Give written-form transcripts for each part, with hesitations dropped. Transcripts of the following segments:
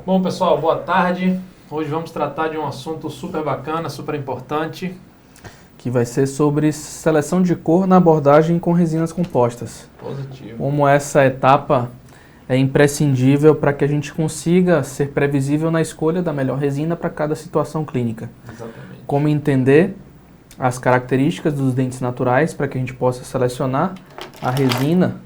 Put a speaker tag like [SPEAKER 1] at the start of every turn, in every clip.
[SPEAKER 1] Bom, pessoal, boa tarde. Hoje vamos tratar de um assunto super bacana, super importante.
[SPEAKER 2] Que vai ser sobre seleção de cor na abordagem com resinas compostas.
[SPEAKER 1] Positivo.
[SPEAKER 2] Como essa etapa é imprescindível para que a gente consiga ser previsível na escolha da melhor resina para cada situação clínica.
[SPEAKER 1] Exatamente.
[SPEAKER 2] Como entender as características dos dentes naturais para que a gente possa selecionar a resina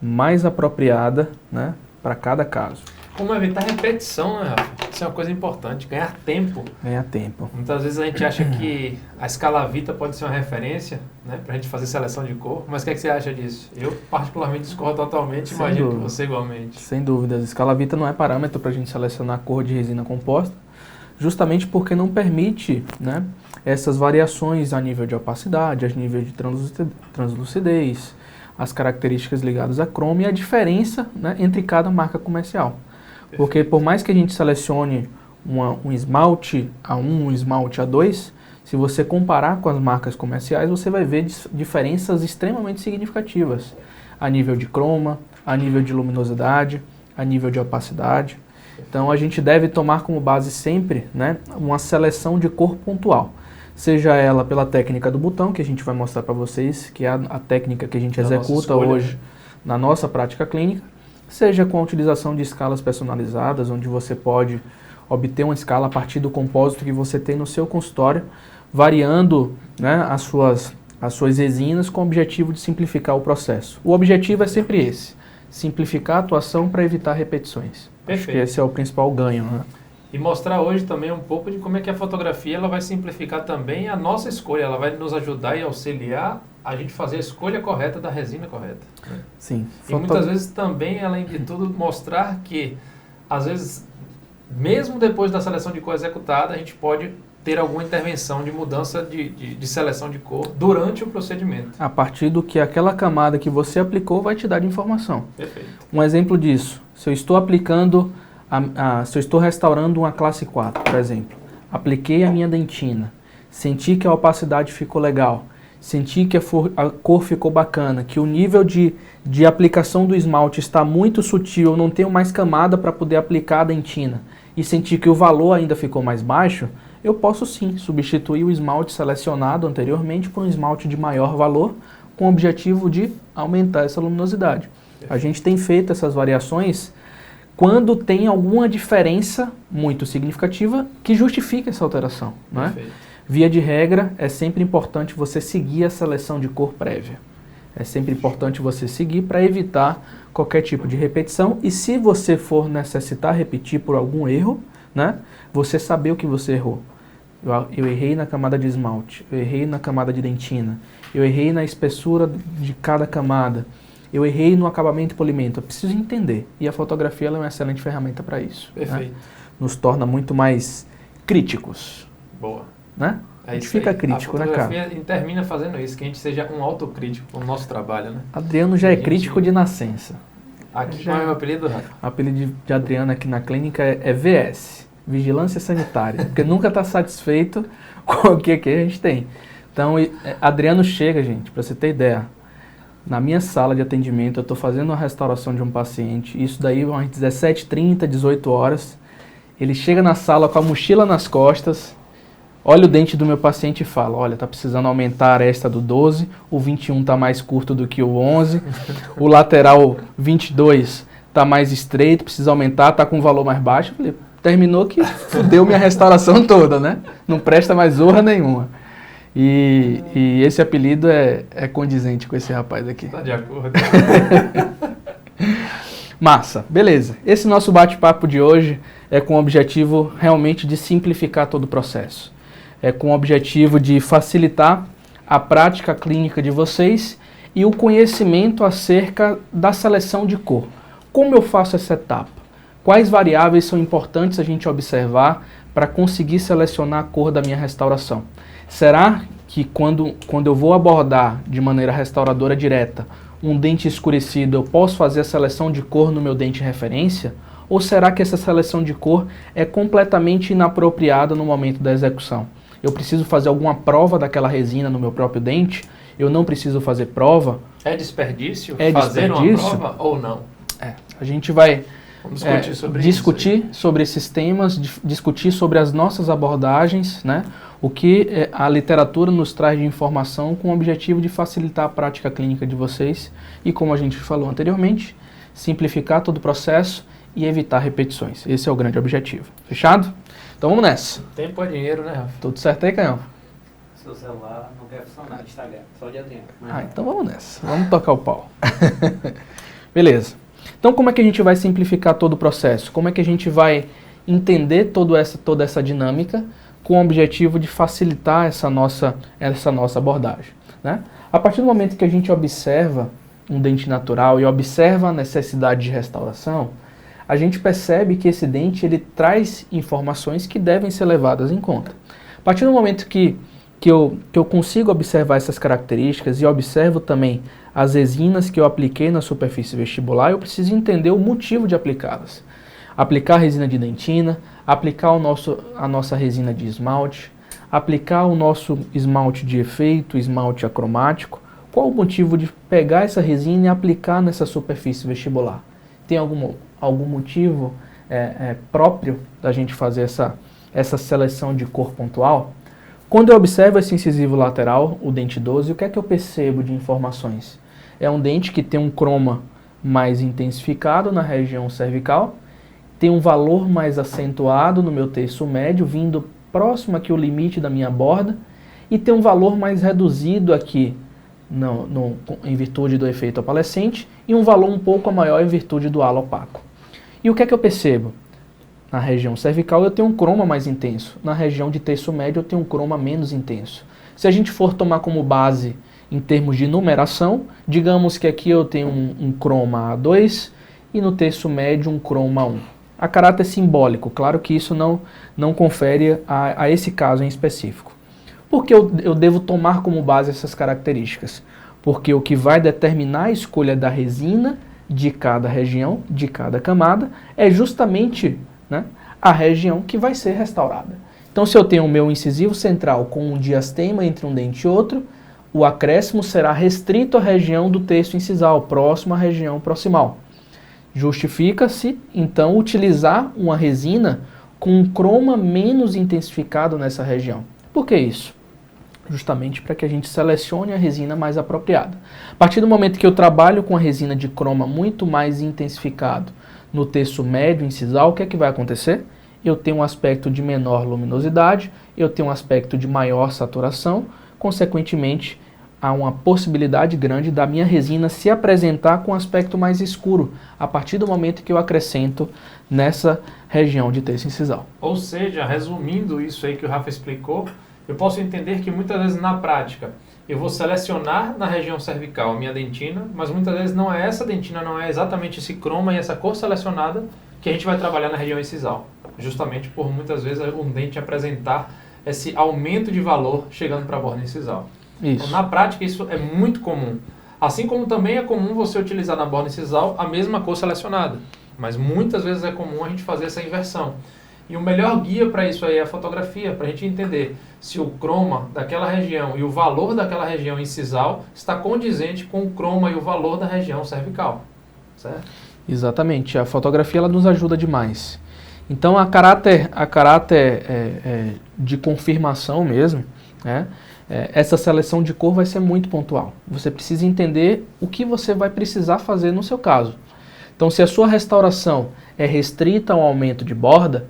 [SPEAKER 2] mais apropriada, né, para cada caso.
[SPEAKER 1] Como evitar repetição, né, Rafa? Isso é uma coisa importante, ganhar tempo.
[SPEAKER 2] Ganhar tempo.
[SPEAKER 1] Muitas vezes a gente acha que a escala Vita pode ser uma referência, né, para a gente fazer seleção de cor, mas o que é que você acha disso? Eu particularmente discordo totalmente,
[SPEAKER 2] Sem
[SPEAKER 1] imagino
[SPEAKER 2] dúvida.
[SPEAKER 1] que você igualmente.
[SPEAKER 2] Sem dúvidas. A escala Vita não é parâmetro para a gente selecionar a cor de resina composta, justamente porque não permite, né, essas variações a nível de opacidade, a nível de translucidez, as características ligadas a cromo e a diferença, né, entre cada marca comercial. Porque por mais que a gente selecione um esmalte A1, um esmalte A2, se você comparar com as marcas comerciais, você vai ver diferenças extremamente significativas a nível de croma, a nível de luminosidade, a nível de opacidade. Então a gente deve tomar como base sempre, né, uma seleção de cor pontual. Seja ela pela técnica do botão, que a gente vai mostrar para vocês, que é a técnica que a gente executa hoje na nossa prática clínica, seja com a utilização de escalas personalizadas, onde você pode obter uma escala a partir do compósito que você tem no seu consultório, variando, né, as suas resinas com o objetivo de simplificar o processo. O objetivo é sempre esse, simplificar a atuação para evitar repetições.
[SPEAKER 1] Perfeito.
[SPEAKER 2] Acho que esse é o principal ganho, né?
[SPEAKER 1] E mostrar hoje também um pouco de como é que a fotografia ela vai simplificar também a nossa escolha, ela vai nos ajudar e auxiliar a gente fazer a escolha correta da resina correta. Né?
[SPEAKER 2] Sim.
[SPEAKER 1] E muitas vezes também, além de tudo, mostrar que, às vezes, mesmo depois da seleção de cor executada, a gente pode ter alguma intervenção de mudança de seleção de cor durante o procedimento.
[SPEAKER 2] A partir do que aquela camada que você aplicou vai te dar de informação.
[SPEAKER 1] Perfeito.
[SPEAKER 2] Um exemplo disso, se eu estou aplicando, se eu estou restaurando uma classe 4, por exemplo, apliquei a minha dentina, senti que a opacidade ficou legal, senti que a cor ficou bacana, que o nível de aplicação do esmalte está muito sutil, eu não tenho mais camada para poder aplicar a dentina, e senti que o valor ainda ficou mais baixo, eu posso sim substituir o esmalte selecionado anteriormente por um esmalte de maior valor, com o objetivo de aumentar essa luminosidade. A gente tem feito essas variações quando tem alguma diferença muito significativa que justifique essa alteração, não é? Via de regra, é sempre importante você seguir a seleção de cor prévia. É sempre importante você seguir para evitar qualquer tipo de repetição e se você for necessitar repetir por algum erro, né, você saber o que você errou. Eu errei na camada de esmalte, eu errei na camada de dentina, eu errei na espessura de cada camada, eu errei no acabamento e polimento. Eu preciso entender e a fotografia ela é uma excelente ferramenta para isso.
[SPEAKER 1] Perfeito.
[SPEAKER 2] Né? Nos torna muito mais críticos.
[SPEAKER 1] Boa.
[SPEAKER 2] Né?
[SPEAKER 1] É
[SPEAKER 2] a gente
[SPEAKER 1] isso
[SPEAKER 2] fica
[SPEAKER 1] aí.
[SPEAKER 2] crítico, né, cara?
[SPEAKER 1] A fotografia termina fazendo isso, que a gente seja um autocrítico no nosso trabalho, né?
[SPEAKER 2] Adriano já é crítico de nascença.
[SPEAKER 1] Aqui qual é o meu apelido, Rafa?
[SPEAKER 2] O apelido de Adriano aqui na clínica é VS, Vigilância Sanitária, porque nunca está satisfeito com o que a gente tem. Então, Adriano chega, gente, para você ter ideia, na minha sala de atendimento, eu estou fazendo uma restauração de um paciente, isso daí umas 17h30, 18 horas, ele chega na sala com a mochila nas costas, olha o dente do meu paciente e fala, olha, tá precisando aumentar a aresta do 12, o 21 tá mais curto do que o 11, o lateral 22 tá mais estreito, precisa aumentar, tá com um valor mais baixo. Eu falei, terminou que fudeu minha restauração toda, né? Não presta mais zorra nenhuma. E esse apelido é condizente com esse rapaz aqui.
[SPEAKER 1] Tá de acordo.
[SPEAKER 2] Massa, beleza. Esse nosso bate-papo de hoje é com o objetivo realmente de simplificar todo o processo. É com o objetivo de facilitar a prática clínica de vocês e o conhecimento acerca da seleção de cor. Como eu faço essa etapa? Quais variáveis são importantes a gente observar para conseguir selecionar a cor da minha restauração? Será que quando eu vou abordar de maneira restauradora direta um dente escurecido, eu posso fazer a seleção de cor no meu dente referência? Ou será que essa seleção de cor é completamente inapropriada no momento da execução? Eu preciso fazer alguma prova daquela resina no meu próprio dente? Eu não preciso fazer prova?
[SPEAKER 1] É desperdício
[SPEAKER 2] É
[SPEAKER 1] fazer
[SPEAKER 2] desperdício?
[SPEAKER 1] uma prova ou não?
[SPEAKER 2] A gente vai
[SPEAKER 1] Vamos discutir sobre
[SPEAKER 2] discutir sobre esses temas, discutir sobre as nossas abordagens, né? O que a literatura nos traz de informação com o objetivo de facilitar a prática clínica de vocês e, como a gente falou anteriormente, simplificar todo o processo e evitar repetições. Esse é o grande objetivo. Fechado? Então vamos nessa.
[SPEAKER 1] Tempo é dinheiro, né, Rafa?
[SPEAKER 2] Tudo certo aí, Canhão?
[SPEAKER 3] Seu celular não quer funcionar, Instagram, só de Adriano.
[SPEAKER 2] Então vamos nessa. Vamos tocar o pau. Beleza. Então como é que a gente vai simplificar todo o processo? Como é que a gente vai entender toda essa dinâmica com o objetivo de facilitar essa nossa abordagem, né? A partir do momento que a gente observa um dente natural e observa a necessidade de restauração, a gente percebe que esse dente ele traz informações que devem ser levadas em conta. A partir do momento que eu consigo observar essas características e observo também as resinas que eu apliquei na superfície vestibular, eu preciso entender o motivo de aplicá-las. Aplicar a resina de dentina, aplicar a nossa resina de esmalte, aplicar o nosso esmalte de efeito, esmalte acromático. Qual o motivo de pegar essa resina e aplicar nessa superfície vestibular? Tem algum motivo próprio da gente fazer essa seleção de cor pontual? Quando eu observo esse incisivo lateral, o dente 12, o que é que eu percebo de informações? É um dente que tem um croma mais intensificado na região cervical, tem um valor mais acentuado no meu terço médio, vindo próximo aqui ao limite da minha borda, e tem um valor mais reduzido aqui em virtude do efeito opalescente, e um valor um pouco maior em virtude do halo opaco. E o que é que eu percebo? Na região cervical eu tenho um croma mais intenso, na região de terço médio eu tenho um croma menos intenso. Se a gente for tomar como base em termos de numeração, digamos que aqui eu tenho um croma A2 e no terço médio um croma 1. A caráter simbólico, claro que isso não confere a esse caso em específico. Por que eu devo tomar como base essas características? Porque o que vai determinar a escolha da resina de cada região, de cada camada, é justamente, né, a região que vai ser restaurada. Então, se eu tenho o meu incisivo central com um diastema entre um dente e outro, o acréscimo será restrito à região do terço incisal, próximo à região proximal. Justifica-se, então, utilizar uma resina com um croma menos intensificado nessa região. Por que isso? Justamente para que a gente selecione a resina mais apropriada. A partir do momento que eu trabalho com a resina de croma muito mais intensificado no terço médio incisal, o que é que vai acontecer? Eu tenho um aspecto de menor luminosidade, eu tenho um aspecto de maior saturação, consequentemente, há uma possibilidade grande da minha resina se apresentar com um aspecto mais escuro, a partir do momento que eu acrescento nessa região de terço incisal.
[SPEAKER 1] Ou seja, resumindo isso aí que o Rafa explicou, eu posso entender que muitas vezes na prática eu vou selecionar na região cervical a minha dentina, mas muitas vezes não é essa dentina, não é exatamente esse croma e essa cor selecionada que a gente vai trabalhar na região incisal. Justamente por muitas vezes um dente apresentar esse aumento de valor chegando para a borda incisal.
[SPEAKER 2] Isso.
[SPEAKER 1] Então, na prática isso é muito comum. Assim como também é comum você utilizar na borda incisal a mesma cor selecionada. Mas muitas vezes é comum a gente fazer essa inversão. E o melhor guia para isso aí é a fotografia, para a gente entender se o croma daquela região e o valor daquela região incisal está condizente com o croma e o valor da região cervical, certo?
[SPEAKER 2] Exatamente, a fotografia ela nos ajuda demais. Então a caráter de confirmação mesmo, né, essa seleção de cor vai ser muito pontual. Você precisa entender o que você vai precisar fazer no seu caso. Então se a sua restauração é restrita ao aumento de borda,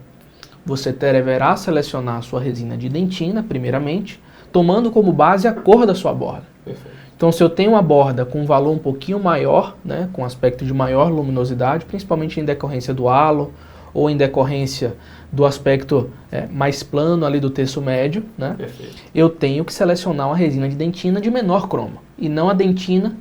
[SPEAKER 2] você deverá selecionar a sua resina de dentina, primeiramente, tomando como base a cor da sua borda.
[SPEAKER 1] Perfeito.
[SPEAKER 2] Então, se eu tenho uma borda com um valor um pouquinho maior, né, com aspecto de maior luminosidade, principalmente em decorrência do halo, ou em decorrência do aspecto mais plano ali do terço médio, né, eu tenho que selecionar uma resina de dentina de menor croma, e não a dentina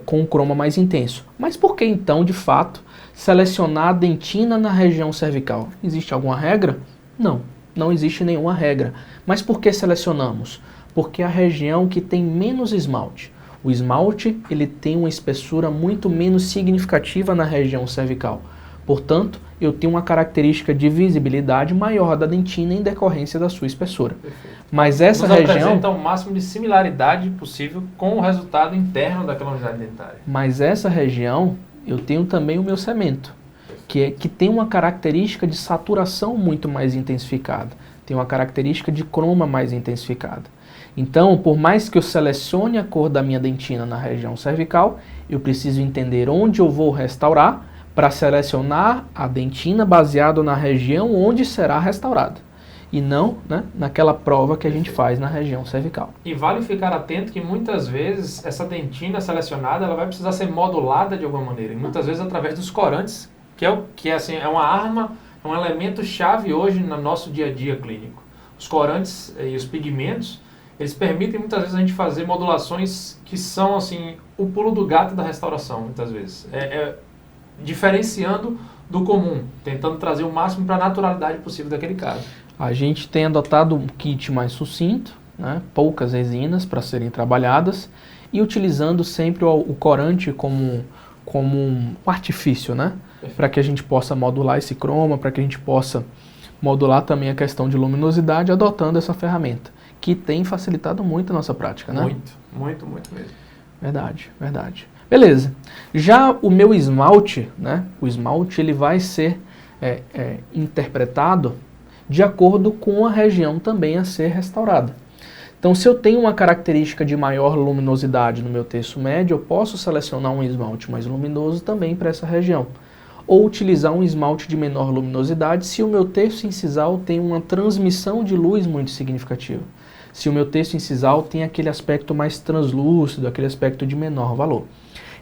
[SPEAKER 2] com um croma mais intenso. Mas por que então, de fato, selecionar a dentina na região cervical? Existe alguma regra? Não, não existe nenhuma regra. Mas por que selecionamos? Porque é a região que tem menos esmalte. O esmalte ele tem uma espessura muito menos significativa na região cervical. Portanto, eu tenho uma característica de visibilidade maior da dentina em decorrência da sua espessura.
[SPEAKER 1] Perfeito.
[SPEAKER 2] Mas essa
[SPEAKER 1] nos
[SPEAKER 2] região
[SPEAKER 1] apresenta o máximo de similaridade possível com o resultado interno daquela unidade dentária.
[SPEAKER 2] Mas essa região, eu tenho também o meu cemento. que tem uma característica de saturação muito mais intensificada, tem uma característica de croma mais intensificada. Então, por mais que eu selecione a cor da minha dentina na região cervical, eu preciso entender onde eu vou restaurar para selecionar a dentina baseado na região onde será restaurada. E não, né, naquela prova que a gente faz na região cervical.
[SPEAKER 1] E vale ficar atento que muitas vezes essa dentina selecionada ela vai precisar ser modulada de alguma maneira. E muitas vezes através dos corantes, que é uma arma, é um elemento chave hoje no nosso dia a dia clínico. Os corantes e os pigmentos, eles permitem muitas vezes a gente fazer modulações que são assim o pulo do gato da restauração, muitas vezes. Diferenciando do comum, tentando trazer o máximo para a naturalidade possível daquele caso.
[SPEAKER 2] A gente tem adotado um kit mais sucinto, né, poucas resinas para serem trabalhadas e utilizando sempre o corante como um artifício, né, para que a gente possa modular esse croma, para que a gente possa modular também a questão de luminosidade adotando essa ferramenta, que tem facilitado muito a nossa prática, né?
[SPEAKER 1] Muito mesmo.
[SPEAKER 2] Verdade, verdade. Beleza. Já o meu esmalte, né, o esmalte ele vai ser interpretado de acordo com a região também a ser restaurada. Então, se eu tenho uma característica de maior luminosidade no meu terço médio, eu posso selecionar um esmalte mais luminoso também para essa região. Ou utilizar um esmalte de menor luminosidade se o meu terço incisal tem uma transmissão de luz muito significativa. Se o meu terço incisal tem aquele aspecto mais translúcido, aquele aspecto de menor valor.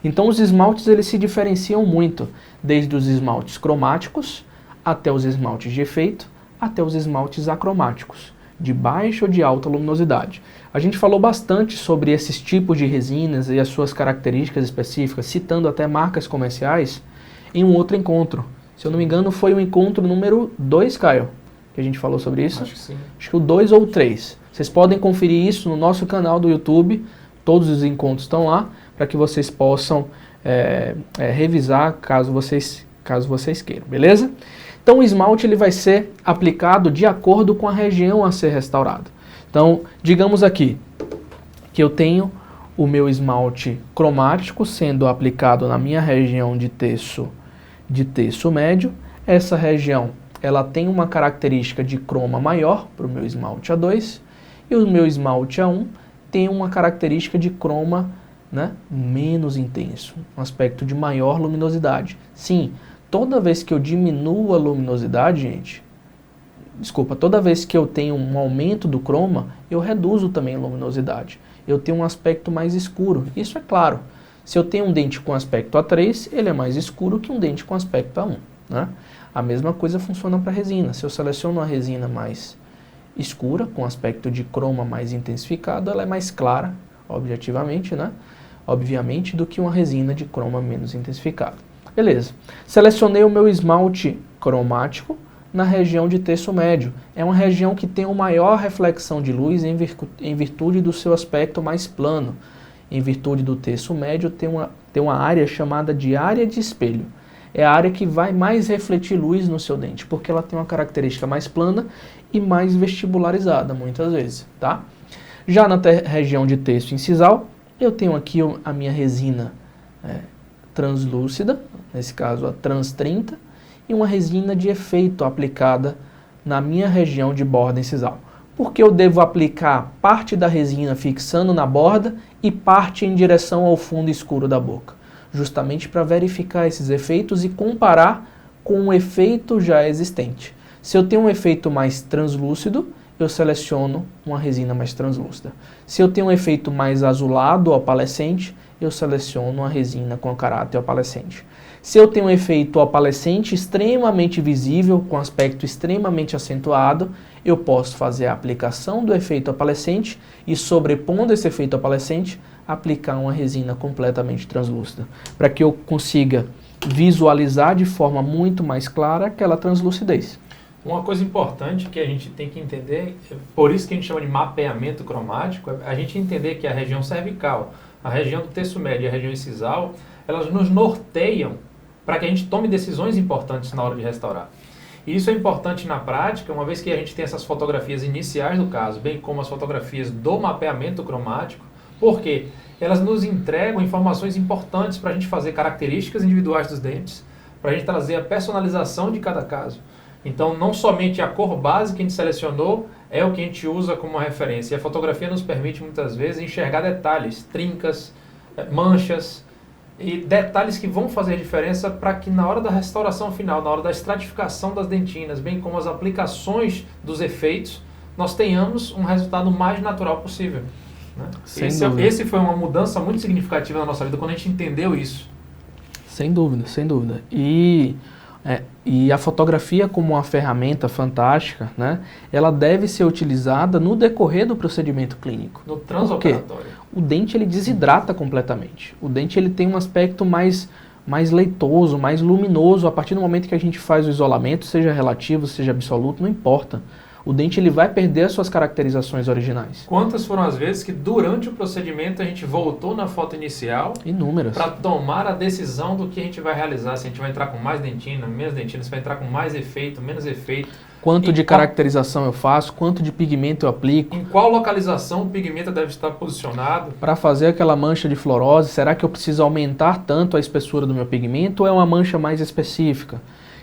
[SPEAKER 2] Então, os esmaltes eles se diferenciam muito, desde os esmaltes cromáticos até os esmaltes de efeito, até os esmaltes acromáticos, de baixa ou de alta luminosidade. A gente falou bastante sobre esses tipos de resinas e as suas características específicas, citando até marcas comerciais, em um outro encontro. Se eu não me engano, foi o encontro número 2, Caio, que a gente falou sobre isso.
[SPEAKER 1] Acho que sim.
[SPEAKER 2] Acho que o 2 ou 3. Vocês podem conferir isso no nosso canal do YouTube, todos os encontros estão lá, para que vocês possam revisar caso vocês queiram, beleza? Então o esmalte ele vai ser aplicado de acordo com a região a ser restaurada. Então, digamos aqui que eu tenho o meu esmalte cromático sendo aplicado na minha região de terço médio. Essa região ela tem uma característica de croma maior para o meu esmalte A2 e o meu esmalte A1 tem uma característica de croma, né, menos intenso, um aspecto de maior luminosidade. Sim, toda vez que eu diminuo a luminosidade, toda vez que eu tenho um aumento do croma, eu reduzo também a luminosidade. Eu tenho um aspecto mais escuro. Isso é claro. Se eu tenho um dente com aspecto A3, ele é mais escuro que um dente com aspecto A1. Né? A mesma coisa funciona para a resina. Se eu seleciono uma resina mais escura, com aspecto de croma mais intensificado, ela é mais clara, objetivamente, né? Obviamente, do que uma resina de croma menos intensificado. Beleza. Selecionei o meu esmalte cromático na região de terço médio. É uma região que tem uma maior reflexão de luz em virtude do seu aspecto mais plano. Em virtude do terço médio, tem uma área chamada de área de espelho. É a área que vai mais refletir luz no seu dente, porque ela tem uma característica mais plana e mais vestibularizada, muitas vezes, tá? Já na região de terço incisal, eu tenho aqui a minha resina translúcida, nesse caso a Trans 30, e uma resina de efeito aplicada na minha região de borda incisal. Porque eu devo aplicar parte da resina fixando na borda e parte em direção ao fundo escuro da boca, justamente para verificar esses efeitos e comparar com um efeito já existente. Se eu tenho um efeito mais translúcido, eu seleciono uma resina mais translúcida. Se eu tenho um efeito mais azulado ou opalescente, eu seleciono uma resina com caráter opalescente. Se eu tenho um efeito opalescente extremamente visível, com aspecto extremamente acentuado, eu posso fazer a aplicação do efeito opalescente e, sobrepondo esse efeito opalescente, aplicar uma resina completamente translúcida, para que eu consiga visualizar de forma muito mais clara aquela translucidez.
[SPEAKER 1] Uma coisa importante que a gente tem que entender, por isso que a gente chama de mapeamento cromático, é a gente entender que a região cervical, a região do terço médio e a região incisal, elas nos norteiam para que a gente tome decisões importantes na hora de restaurar. E isso é importante na prática, uma vez que a gente tem essas fotografias iniciais do caso, bem como as fotografias do mapeamento cromático, porque elas nos entregam informações importantes para a gente fazer características individuais dos dentes, para a gente trazer a personalização de cada caso. Então, não somente a cor base que a gente selecionou é o que a gente usa como referência. E a fotografia nos permite, muitas vezes, enxergar detalhes, trincas, manchas e detalhes que vão fazer diferença para que na hora da restauração final, na hora da estratificação das dentinas, bem como as aplicações dos efeitos, nós tenhamos um resultado mais natural possível. Né? Esse foi uma mudança muito significativa na nossa vida quando a gente entendeu isso.
[SPEAKER 2] Sem dúvida, sem dúvida. E a fotografia como uma ferramenta fantástica, né, ela deve ser utilizada no decorrer do procedimento clínico.
[SPEAKER 1] No transoperatório.
[SPEAKER 2] O dente ele desidrata completamente. O dente ele tem um aspecto mais leitoso, mais luminoso a partir do momento que a gente faz o isolamento, seja relativo, seja absoluto, não importa. O dente ele vai perder as suas caracterizações originais.
[SPEAKER 1] Quantas foram as vezes que durante o procedimento a gente voltou na foto inicial?
[SPEAKER 2] Inúmeras.
[SPEAKER 1] Para tomar a decisão do que a gente vai realizar, se a gente vai entrar com mais dentina, menos dentina, se vai entrar com mais efeito, menos efeito.
[SPEAKER 2] Quanto de caracterização eu faço, quanto de pigmento eu aplico.
[SPEAKER 1] Em qual localização o pigmento deve estar posicionado.
[SPEAKER 2] Para fazer aquela mancha de fluorose, será que eu preciso aumentar tanto a espessura do meu pigmento ou é uma mancha mais específica?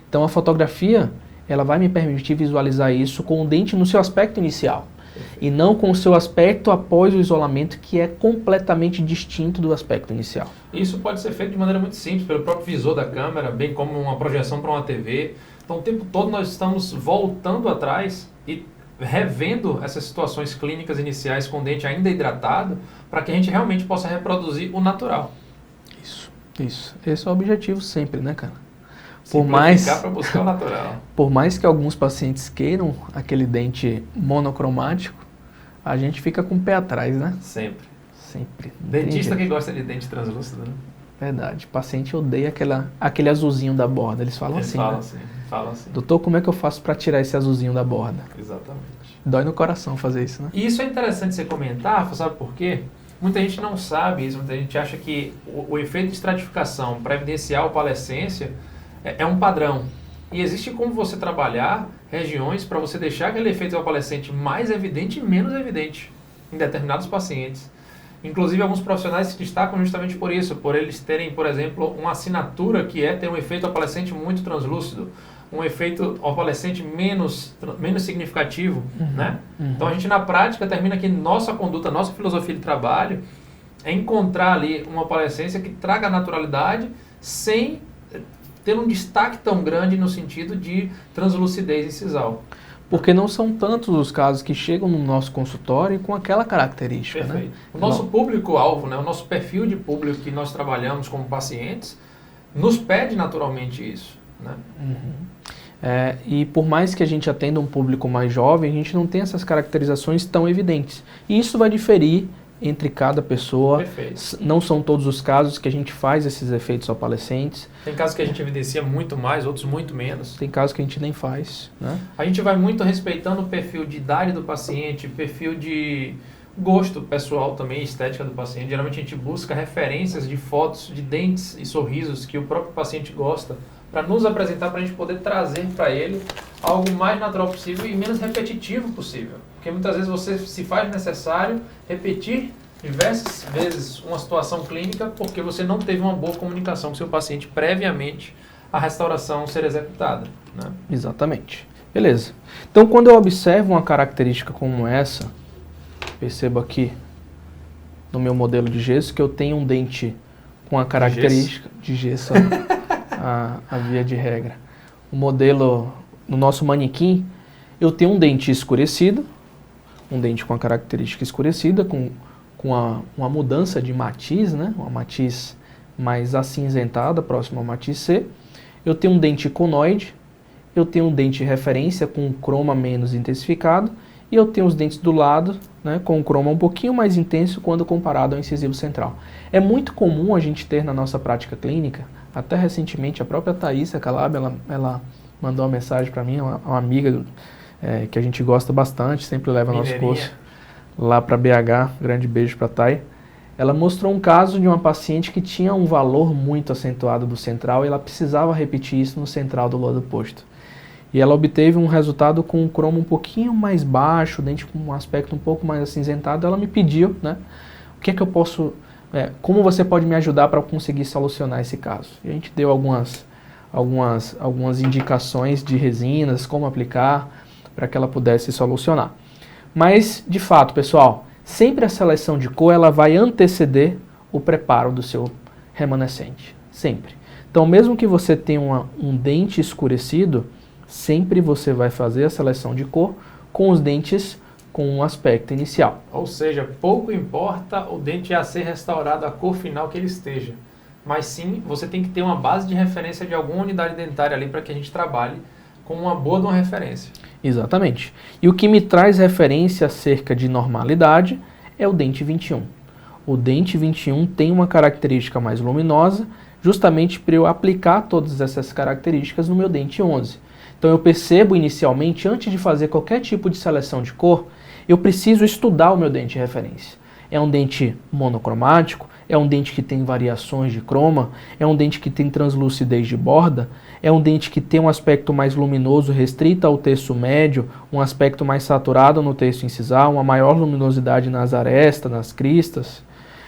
[SPEAKER 2] Então a fotografia ela vai me permitir visualizar isso com o dente no seu aspecto inicial. Perfeito. E não com o seu aspecto após o isolamento, que é completamente distinto do aspecto inicial.
[SPEAKER 1] Isso pode ser feito de maneira muito simples, pelo próprio visor da câmera, bem como uma projeção para uma TV. Então o tempo todo nós estamos voltando atrás e revendo essas situações clínicas iniciais com o dente ainda hidratado, para que a gente realmente possa reproduzir o natural.
[SPEAKER 2] Isso. Esse é o objetivo sempre, né, cara?
[SPEAKER 1] Para buscar o natural.
[SPEAKER 2] Por mais que alguns pacientes queiram aquele dente monocromático, a gente fica com o pé atrás, né?
[SPEAKER 1] Sempre.
[SPEAKER 2] Sempre.
[SPEAKER 1] Dentista que gosta de dente translúcido, né?
[SPEAKER 2] Verdade. O paciente odeia aquele azulzinho da borda. Eles falam assim, né?
[SPEAKER 1] Falam assim.
[SPEAKER 2] Doutor, como é que eu faço para tirar esse azulzinho da borda?
[SPEAKER 1] Exatamente.
[SPEAKER 2] Dói no coração fazer isso, né?
[SPEAKER 1] E isso é interessante você comentar, sabe por quê? Muita gente não sabe isso, muita gente acha que o efeito de estratificação para evidenciar a opalescência é um padrão. E existe como você trabalhar regiões para você deixar aquele efeito opalescente mais evidente e menos evidente em determinados pacientes. Inclusive, alguns profissionais se destacam justamente por isso, por eles terem, por exemplo, uma assinatura que é ter um efeito opalescente muito translúcido, um efeito opalescente menos significativo, né? Então, a gente, na prática, termina que nossa conduta, nossa filosofia de trabalho é encontrar ali uma opalescência que traga naturalidade sem ter um destaque tão grande no sentido de translucidez incisal.
[SPEAKER 2] Porque não são tantos os casos que chegam no nosso consultório com aquela característica.
[SPEAKER 1] Perfeito.
[SPEAKER 2] Né?
[SPEAKER 1] O nosso público-alvo, né, o nosso perfil de público que nós trabalhamos como pacientes, nos pede naturalmente isso. Né?
[SPEAKER 2] E por mais que a gente atenda um público mais jovem, a gente não tem essas caracterizações tão evidentes. E isso vai diferir entre cada pessoa.
[SPEAKER 1] Perfeito.
[SPEAKER 2] Não são todos os casos que a gente faz esses efeitos opalescentes.
[SPEAKER 1] Tem casos que a gente evidencia muito mais, outros muito menos.
[SPEAKER 2] Tem casos que a gente nem faz. Né?
[SPEAKER 1] A gente vai muito respeitando o perfil de idade do paciente, perfil de gosto pessoal também, estética do paciente. Geralmente a gente busca referências de fotos de dentes e sorrisos que o próprio paciente gosta, para nos apresentar, para a gente poder trazer para ele algo mais natural possível e menos repetitivo possível. Porque muitas vezes você se faz necessário repetir diversas vezes uma situação clínica porque você não teve uma boa comunicação com seu paciente previamente à restauração ser executada. Né?
[SPEAKER 2] Exatamente. Beleza. Então, quando eu observo uma característica como essa, percebo aqui no meu modelo de gesso que eu tenho um dente com a característica de gesso, a via de regra. O modelo, no nosso manequim, eu tenho um dente escurecido, um dente com a característica escurecida, com uma mudança de matiz, né? Uma matiz mais acinzentada, próxima ao matiz C. Eu tenho um dente conoide, eu tenho um dente referência com um croma menos intensificado, e eu tenho os dentes do lado, né, com um croma um pouquinho mais intenso quando comparado ao incisivo central. É muito comum a gente ter na nossa prática clínica, até recentemente a própria Thaísa Calab, ela mandou uma mensagem para mim, uma amiga que a gente gosta bastante, sempre leva nosso curso lá para BH, grande beijo para a Thay. Ela mostrou um caso de uma paciente que tinha um valor muito acentuado do central e ela precisava repetir isso no central do lado oposto. E ela obteve um resultado com um cromo um pouquinho mais baixo, dente com um aspecto um pouco mais acinzentado. Ela me pediu, né, o que é que eu posso, como você pode me ajudar para conseguir solucionar esse caso? E a gente deu algumas algumas indicações de resinas, como aplicar, para que ela pudesse solucionar. Mas, de fato, pessoal, sempre a seleção de cor ela vai anteceder o preparo do seu remanescente. Sempre. Então, mesmo que você tenha um dente escurecido, sempre você vai fazer a seleção de cor com os dentes com um aspecto inicial.
[SPEAKER 1] Ou seja, pouco importa o dente a ser restaurado, a cor final que ele esteja. Mas sim, você tem que ter uma base de referência de alguma unidade dentária ali para que a gente trabalhe com uma boa de uma referência.
[SPEAKER 2] Exatamente. E o que me traz referência acerca de normalidade é o dente 21. O dente 21 tem uma característica mais luminosa, justamente para eu aplicar todas essas características no meu dente 11. Então eu percebo inicialmente, antes de fazer qualquer tipo de seleção de cor, eu preciso estudar o meu dente de referência. É um dente monocromático? É um dente que tem variações de croma? É um dente que tem translucidez de borda? É um dente que tem um aspecto mais luminoso restrito ao terço médio, um aspecto mais saturado no terço incisal, uma maior luminosidade nas arestas, nas cristas?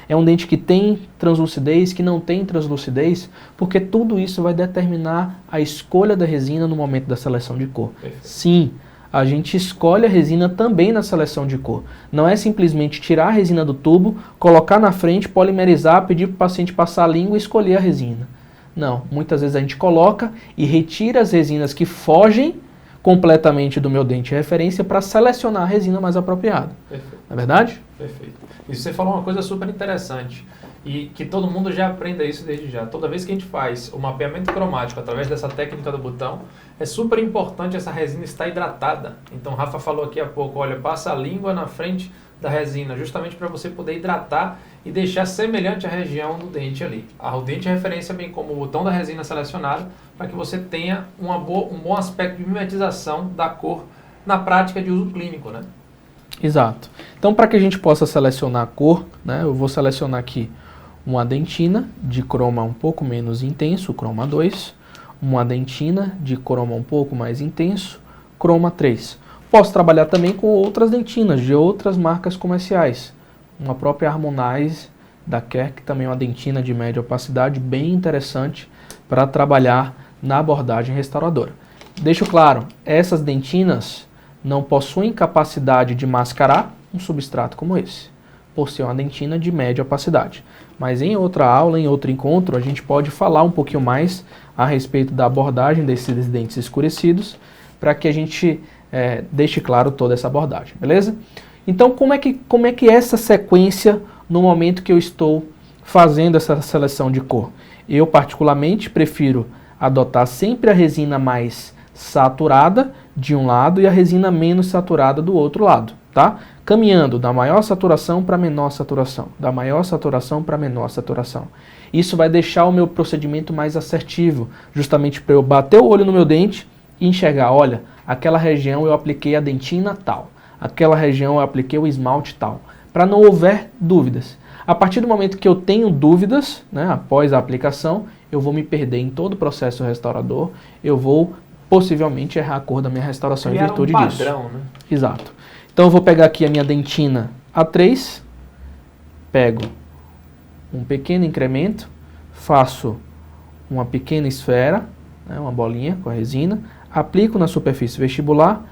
[SPEAKER 2] É um dente que tem translucidez, que não tem translucidez? Porque tudo isso vai determinar a escolha da resina no momento da seleção de cor.
[SPEAKER 1] Perfeito.
[SPEAKER 2] Sim, a gente escolhe a resina também na seleção de cor. Não é simplesmente tirar a resina do tubo, colocar na frente, polimerizar, pedir para o paciente passar a língua e escolher a resina. Não, muitas vezes a gente coloca e retira as resinas que fogem completamente do meu dente de referência para selecionar a resina mais apropriada.
[SPEAKER 1] Perfeito.
[SPEAKER 2] Não é verdade?
[SPEAKER 1] Perfeito. E você falou uma coisa super interessante e que todo mundo já aprenda isso desde já. Toda vez que a gente faz o mapeamento cromático através dessa técnica do botão, é super importante essa resina estar hidratada. Então o Rafa falou aqui há pouco, olha, passa a língua na frente da resina, justamente para você poder hidratar e deixar semelhante a região do dente ali. O dente de referência, bem como o botão da resina selecionado, para que você tenha um bom aspecto de mimetização da cor na prática de uso clínico, né?
[SPEAKER 2] Exato. Então, para que a gente possa selecionar a cor, né, eu vou selecionar aqui uma dentina de croma um pouco menos intenso, croma 2, uma dentina de croma um pouco mais intenso, croma 3. Posso trabalhar também com outras dentinas de outras marcas comerciais. Uma própria Harmonize da Kerr, que também é uma dentina de média opacidade, bem interessante para trabalhar na abordagem restauradora. Deixo claro, essas dentinas não possuem capacidade de mascarar um substrato como esse, por ser uma dentina de média opacidade. Mas em outra aula, em outro encontro, a gente pode falar um pouquinho mais a respeito da abordagem desses dentes escurecidos, para que a gente deixe claro toda essa abordagem, beleza? Então, como é que é essa sequência no momento que eu estou fazendo essa seleção de cor? Eu, particularmente, prefiro adotar sempre a resina mais saturada de um lado e a resina menos saturada do outro lado, tá? Caminhando da maior saturação para menor saturação, da maior saturação para menor saturação. Isso vai deixar o meu procedimento mais assertivo, justamente para eu bater o olho no meu dente e enxergar, olha, aquela região eu apliquei a dentina tal, aquela região eu apliquei o esmalte tal, para não houver dúvidas. A partir do momento que eu tenho dúvidas, né, após a aplicação, eu vou me perder em todo o processo restaurador, eu vou possivelmente errar a cor da minha restauração em virtude disso.
[SPEAKER 1] Padrão, né?
[SPEAKER 2] Exato. Então eu vou pegar aqui a minha dentina A3, pego um pequeno incremento, faço uma pequena esfera, né, uma bolinha com a resina, aplico na superfície vestibular,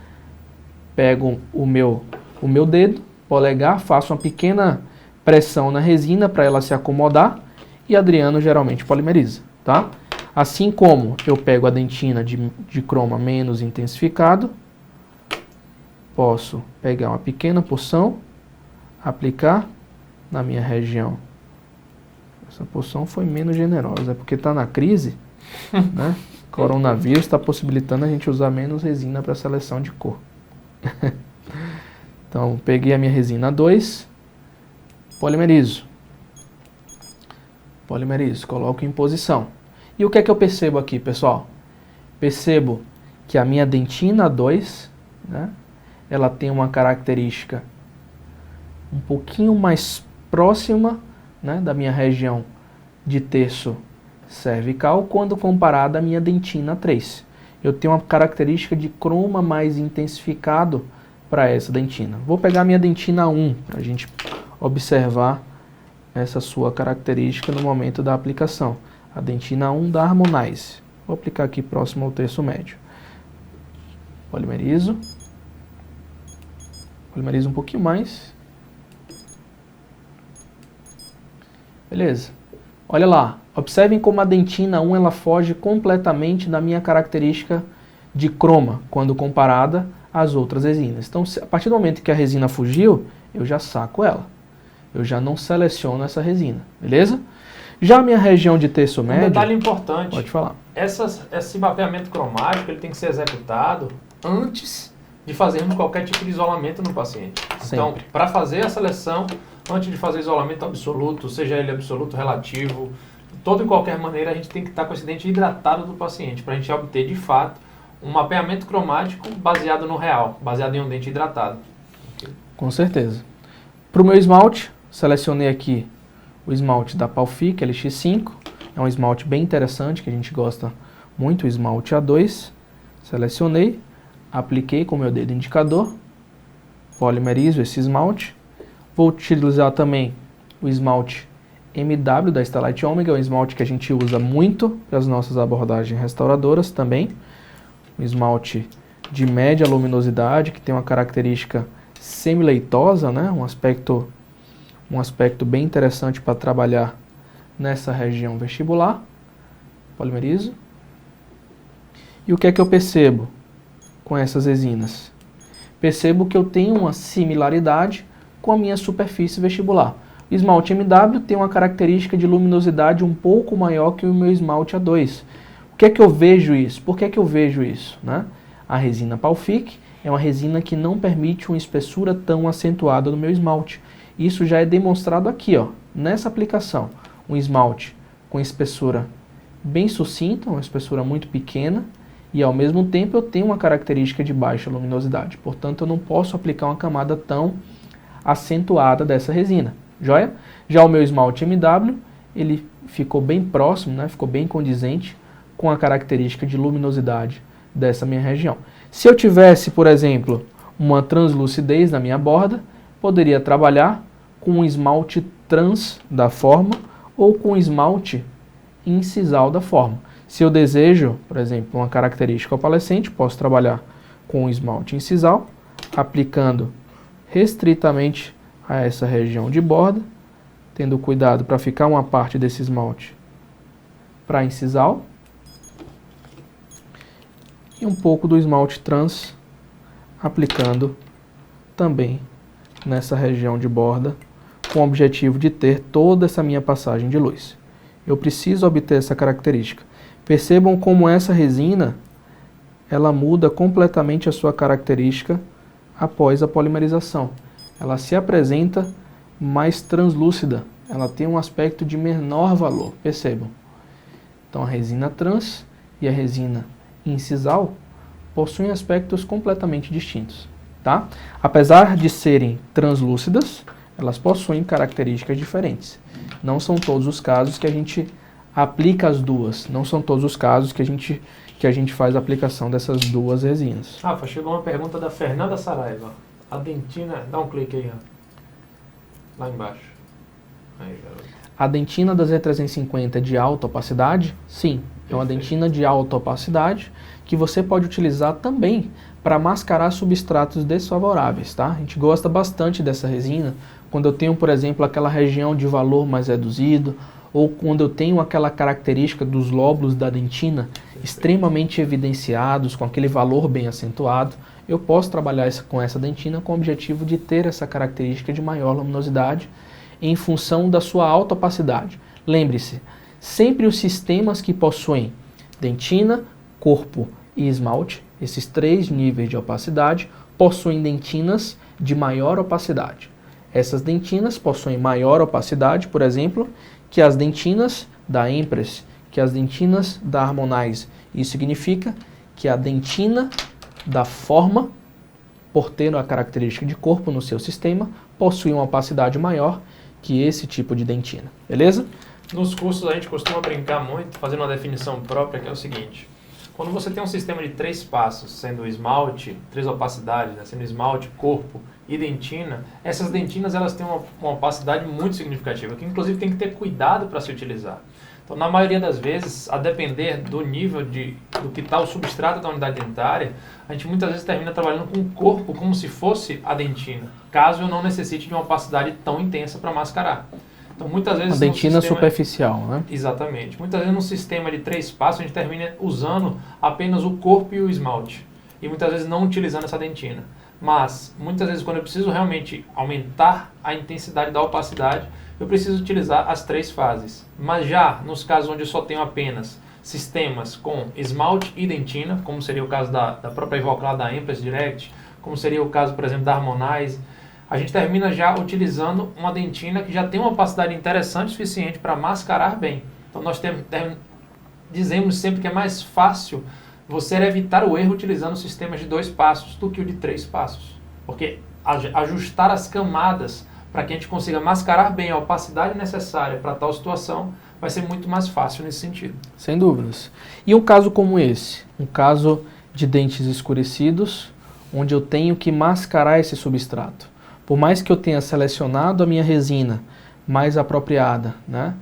[SPEAKER 2] pego o meu dedo, polegar, faço uma pequena pressão na resina para ela se acomodar e Adriano geralmente polimeriza, tá? Assim como eu pego a dentina de croma menos intensificado, posso pegar uma pequena porção, aplicar na minha região. Essa porção foi menos generosa, porque está na crise, né? Coronavírus está possibilitando a gente usar menos resina para seleção de cor. Então, peguei a minha resina 2, polimerizo, coloco em posição. E o que é que eu percebo aqui, pessoal? Percebo que a minha dentina 2, né, ela tem uma característica um pouquinho mais próxima, né, da minha região de terço cervical quando comparada à minha dentina 3. Eu tenho uma característica de croma mais intensificado para essa dentina. Vou pegar a minha dentina 1 para a gente observar essa sua característica no momento da aplicação. A dentina 1 da Harmonize. Vou aplicar aqui próximo ao terço médio. Polimerizo. Polimerizo um pouquinho mais. Beleza. Olha lá. Observem como a dentina 1 ela foge completamente da minha característica de croma, quando comparada às outras resinas. Então, a partir do momento que a resina fugiu, eu já saco ela. Eu já não seleciono essa resina. Beleza? Já a minha região de terço médio...
[SPEAKER 1] Um detalhe importante.
[SPEAKER 2] Pode falar.
[SPEAKER 1] Esse mapeamento cromático ele tem que ser executado antes de fazermos qualquer tipo de isolamento no paciente. Então,
[SPEAKER 2] Sempre.
[SPEAKER 1] para fazer a seleção, antes de fazer isolamento absoluto, seja ele absoluto, relativo, de qualquer maneira, a gente tem que estar com esse dente hidratado do paciente, para a gente obter, de fato, um mapeamento cromático baseado no real, baseado em um dente hidratado.
[SPEAKER 2] Com certeza. Para o meu esmalte, selecionei aqui o esmalte da Palfic LX5. É um esmalte bem interessante, que a gente gosta muito, o esmalte A2. Selecionei, apliquei com o meu dedo indicador, polimerizo esse esmalte. Vou utilizar também o esmalte MW da Stellite Omega, é um esmalte que a gente usa muito para as nossas abordagens restauradoras também. Um esmalte de média luminosidade, que tem uma característica semileitosa, né? Um aspecto bem interessante para trabalhar nessa região vestibular. Polimerizo. E o que é que eu percebo com essas resinas? Percebo que eu tenho uma similaridade com a minha superfície vestibular. O esmalte MW tem uma característica de luminosidade um pouco maior que o meu esmalte A2. O que é que eu vejo isso? Por que é que eu vejo isso, né? A resina Palfic é uma resina que não permite uma espessura tão acentuada no meu esmalte. Isso já é demonstrado aqui, ó, nessa aplicação. Um esmalte com espessura bem sucinta, uma espessura muito pequena, e ao mesmo tempo eu tenho uma característica de baixa luminosidade. Portanto, eu não posso aplicar uma camada tão acentuada dessa resina. Joia? Já o meu esmalte MW, ele ficou bem próximo, né? Ficou bem condizente com a característica de luminosidade dessa minha região. Se eu tivesse, por exemplo, uma translucidez na minha borda, poderia trabalhar com um esmalte trans da forma ou com um esmalte incisal da forma. Se eu desejo, por exemplo, uma característica opalescente, posso trabalhar com um esmalte incisal, aplicando restritamente a essa região de borda, tendo cuidado para ficar uma parte desse esmalte para incisal, e um pouco do esmalte trans aplicando também nessa região de borda, com o objetivo de ter toda essa minha passagem de luz. Eu preciso obter essa característica. Percebam como essa resina, ela muda completamente a sua característica após a polimerização. Ela se apresenta mais translúcida, ela tem um aspecto de menor valor, percebam. Então a resina trans e a resina incisal possuem aspectos completamente distintos, tá? Apesar de serem translúcidas, elas possuem características diferentes. Não são todos os casos que a gente aplica as duas, não são todos os casos que a gente faz a aplicação dessas duas resinas.
[SPEAKER 1] Rafa, chegou uma pergunta da Fernanda Saraiva. A dentina, dá um clique aí, ó. Lá embaixo. Aí, garoto.
[SPEAKER 2] A dentina da Z350 de alta opacidade, sim, é uma dentina de alta opacidade que você pode utilizar também para mascarar substratos desfavoráveis, tá? A gente gosta bastante dessa resina quando eu tenho, por exemplo, aquela região de valor mais reduzido, ou quando eu tenho aquela característica dos lóbulos da dentina extremamente evidenciados, com aquele valor bem acentuado. Eu posso trabalhar com essa dentina com o objetivo de ter essa característica de maior luminosidade em função da sua alta opacidade. Lembre-se, sempre os sistemas que possuem dentina, corpo e esmalte, esses três níveis de opacidade, possuem dentinas de maior opacidade. Essas dentinas possuem maior opacidade, por exemplo, que as dentinas da Empress, que as dentinas da Harmonize. Isso significa que a dentina da forma, por ter a característica de corpo no seu sistema, possui uma opacidade maior que esse tipo de dentina. Beleza?
[SPEAKER 1] Nos cursos a gente costuma brincar muito, fazendo uma definição própria, que é o seguinte. Quando você tem um sistema de 3 passos, sendo esmalte, 3 opacidades, né, sendo esmalte, corpo e dentina, essas dentinas elas têm uma opacidade muito significativa, que inclusive tem que ter cuidado para se utilizar. Então, na maioria das vezes, a depender do nível do que está o substrato da unidade dentária, a gente muitas vezes termina trabalhando com o corpo como se fosse a dentina, caso eu não necessite de uma opacidade tão intensa para mascarar. Então, muitas vezes...
[SPEAKER 2] A dentina
[SPEAKER 1] sistema...
[SPEAKER 2] superficial, né?
[SPEAKER 1] Exatamente. Muitas vezes, num sistema de 3 passos, a gente termina usando apenas o corpo e o esmalte. E muitas vezes não utilizando essa dentina. Mas, muitas vezes, quando eu preciso realmente aumentar a intensidade da opacidade, eu preciso utilizar as 3 fases. Mas já nos casos onde eu só tenho apenas sistemas com esmalte e dentina, como seria o caso da própria Ivoclar da Empress Direct, como seria o caso, por exemplo, da Harmonize, a gente termina já utilizando uma dentina que já tem uma opacidade interessante o suficiente para mascarar bem. Então nós dizemos sempre que é mais fácil você evitar o erro utilizando sistemas de 2 passos do que o de 3 passos. Porque ajustar as camadas para que a gente consiga mascarar bem a opacidade necessária para tal situação, vai ser muito mais fácil nesse sentido.
[SPEAKER 2] Sem dúvidas. E um caso como esse, um caso de dentes escurecidos, onde eu tenho que mascarar esse substrato. Por mais que eu tenha selecionado a minha resina mais apropriada, né?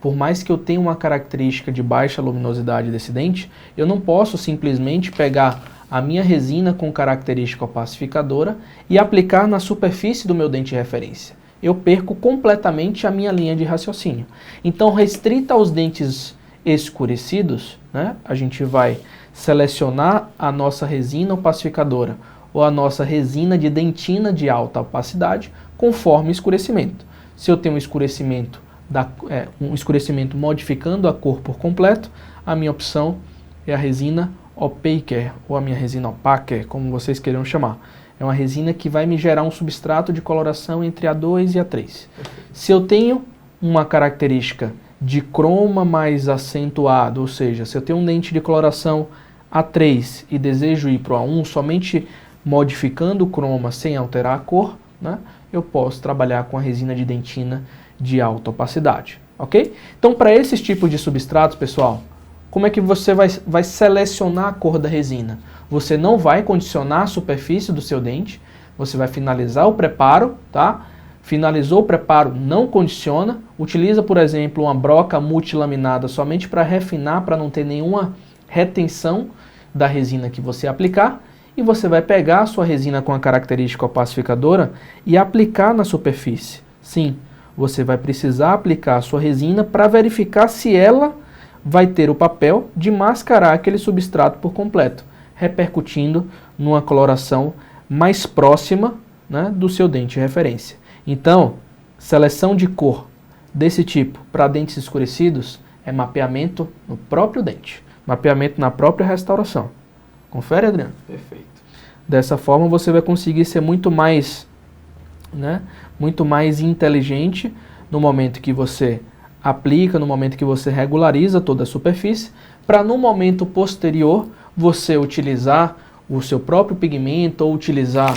[SPEAKER 2] Por mais que eu tenha uma característica de baixa luminosidade desse dente, eu não posso simplesmente pegar a minha resina com característica opacificadora e aplicar na superfície do meu dente de referência. Eu perco completamente a minha linha de raciocínio. Então, restrita aos dentes escurecidos, né? A gente vai selecionar a nossa resina opacificadora ou a nossa resina de dentina de alta opacidade conforme o escurecimento. Se eu tenho um escurecimento modificando a cor por completo, a minha opção é a resina opaque, ou a minha resina opaque, como vocês queiram chamar. É uma resina que vai me gerar um substrato de coloração entre A2 e A3. Se eu tenho uma característica de croma mais acentuado, ou seja, se eu tenho um dente de coloração A3 e desejo ir para o A1 somente modificando o croma sem alterar a cor, né, eu posso trabalhar com a resina de dentina de alta opacidade, ok? Então, para esses tipos de substratos, pessoal, como é que você vai selecionar a cor da resina? Você não vai condicionar a superfície do seu dente, você vai finalizar o preparo, tá? Finalizou o preparo, não condiciona, utiliza, por exemplo, uma broca multilaminada somente para refinar, para não ter nenhuma retenção da resina que você aplicar, e você vai pegar a sua resina com a característica opacificadora e aplicar na superfície. Sim, você vai precisar aplicar a sua resina para verificar se ela vai ter o papel de mascarar aquele substrato por completo, repercutindo numa coloração mais próxima, né, do seu dente de referência. Então, seleção de cor desse tipo para dentes escurecidos é mapeamento no próprio dente, mapeamento na própria restauração. Confere, Adriano?
[SPEAKER 1] Perfeito.
[SPEAKER 2] Dessa forma você vai conseguir ser muito mais, né, muito mais inteligente no momento que você aplica, no momento que você regulariza toda a superfície, para no momento posterior você utilizar o seu próprio pigmento ou utilizar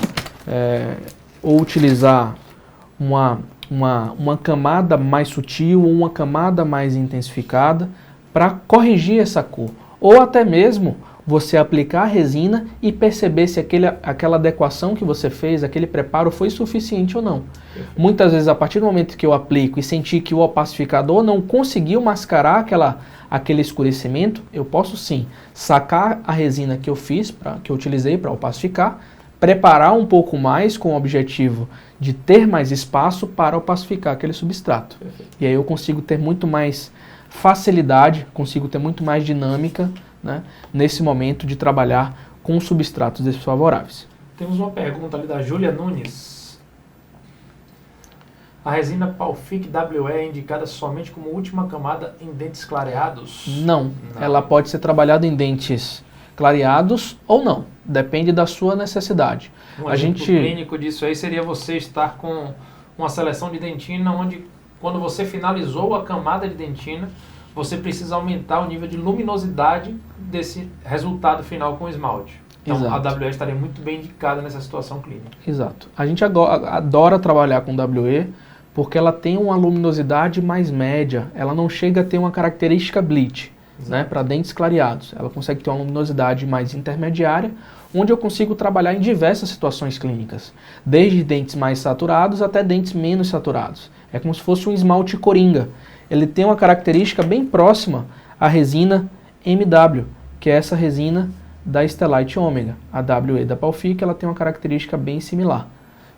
[SPEAKER 2] uma camada mais sutil ou uma camada mais intensificada para corrigir essa cor. Ou até mesmo você aplicar a resina e perceber se aquela adequação que você fez, aquele preparo foi suficiente ou não. Muitas vezes, a partir do momento que eu aplico e senti que o opacificador não conseguiu mascarar aquele escurecimento, eu posso sim sacar a resina que eu fiz, que eu utilizei para opacificar, preparar um pouco mais com o objetivo de ter mais espaço para opacificar aquele substrato. E aí eu consigo ter muito mais facilidade, consigo ter muito mais dinâmica, né, nesse momento de trabalhar com substratos desfavoráveis.
[SPEAKER 1] Temos uma pergunta ali da Júlia Nunes. A resina Palfic WE é indicada somente como última camada em dentes clareados?
[SPEAKER 2] Não. Ela pode ser trabalhada em dentes clareados ou não, depende da sua necessidade.
[SPEAKER 1] Um exemplo clínico disso aí seria você estar com uma seleção de dentina onde, quando você finalizou a camada de dentina, você precisa aumentar o nível de luminosidade desse resultado final com o esmalte. Então, exato, a WE estaria muito bem indicada nessa situação clínica.
[SPEAKER 2] Exato. A gente adora trabalhar com WE porque ela tem uma luminosidade mais média. Ela não chega a ter uma característica bleach. né, para dentes clareados. Ela consegue ter uma luminosidade mais intermediária, onde eu consigo trabalhar em diversas situações clínicas, desde dentes mais saturados até dentes menos saturados. É como se fosse um esmalte coringa. Ele tem uma característica bem próxima à resina MW, que é essa resina da Stellite Omega. A WE da Palfic, ela tem uma característica bem similar,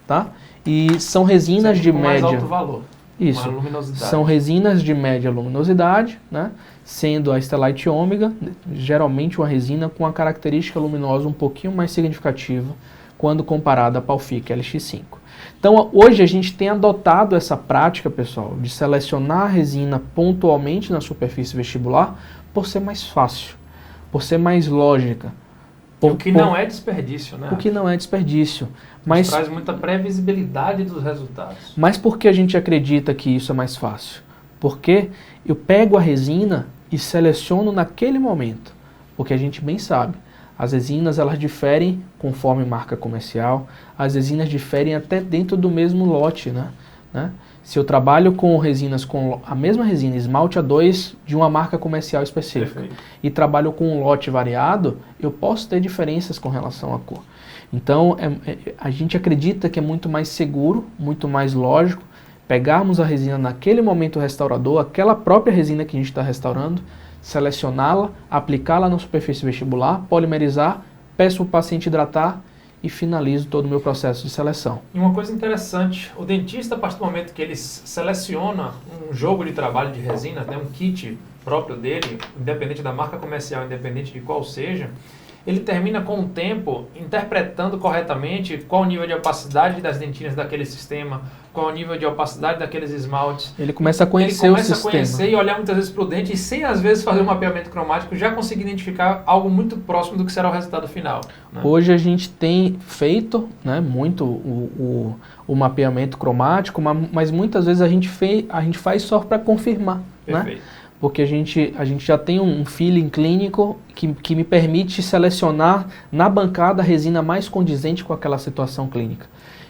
[SPEAKER 2] tá? E são resinas de média...
[SPEAKER 1] mais alto valor.
[SPEAKER 2] Isso,
[SPEAKER 1] uma luminosidade.
[SPEAKER 2] São resinas de média luminosidade, né? Sendo a Stellite Omega geralmente uma resina com uma característica luminosa um pouquinho mais significativa quando comparada à Palfic LX5. Então hoje a gente tem adotado essa prática, pessoal, de selecionar a resina pontualmente na superfície vestibular por ser mais fácil, por ser mais lógica.
[SPEAKER 1] O que não é desperdício, né?
[SPEAKER 2] O que não é desperdício. Mas
[SPEAKER 1] traz muita previsibilidade dos resultados.
[SPEAKER 2] Mas por que a gente acredita que isso é mais fácil? Porque eu pego a resina e seleciono naquele momento. Porque a gente bem sabe, as resinas elas diferem conforme marca comercial, as resinas diferem até dentro do mesmo lote, né? Se eu trabalho com resinas com a mesma resina, esmalte A2 de uma marca comercial específica, perfeito, e trabalho com um lote variado, eu posso ter diferenças com relação à cor. Então, a gente acredita que é muito mais seguro, muito mais lógico, pegarmos a resina naquele momento restaurador, aquela própria resina que a gente está restaurando, selecioná-la, aplicá-la na superfície vestibular, polimerizar, peço para o paciente hidratar e finalizo todo o meu processo de seleção.
[SPEAKER 1] E uma coisa interessante, o dentista, a partir do momento que ele seleciona um jogo de trabalho de resina, né, um kit próprio dele, independente da marca comercial, independente de qual seja, ele termina com o tempo interpretando corretamente qual o nível de opacidade das dentinhas daquele sistema, qual o nível de opacidade daqueles esmaltes.
[SPEAKER 2] Ele começa a conhecer o sistema. Ele começa a conhecer
[SPEAKER 1] e olhar muitas vezes para o dente e sem às vezes fazer um mapeamento cromático já conseguir identificar algo muito próximo do que será o resultado final, né?
[SPEAKER 2] Hoje a gente tem feito, né, muito o mapeamento cromático, mas muitas vezes a gente faz só para confirmar, né? Porque a gente já tem um feeling clínico que me permite selecionar na bancada a resina mais condizente com aquela situação clínica.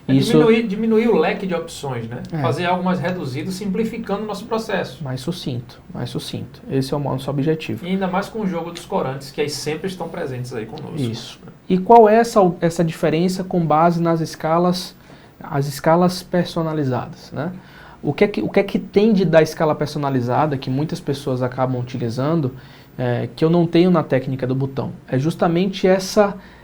[SPEAKER 1] Diminuir o leque de opções, né? Fazer algo mais reduzido, simplificando o nosso processo.
[SPEAKER 2] Mais sucinto, mais sucinto. Esse é o nosso objetivo.
[SPEAKER 1] E ainda mais com o jogo dos corantes, que aí sempre estão presentes aí conosco.
[SPEAKER 2] Isso. E qual é essa diferença com base nas escalas, as escalas personalizadas, né? O que é que tem da escala personalizada, que muitas pessoas acabam utilizando, que eu não tenho na técnica do botão? É justamente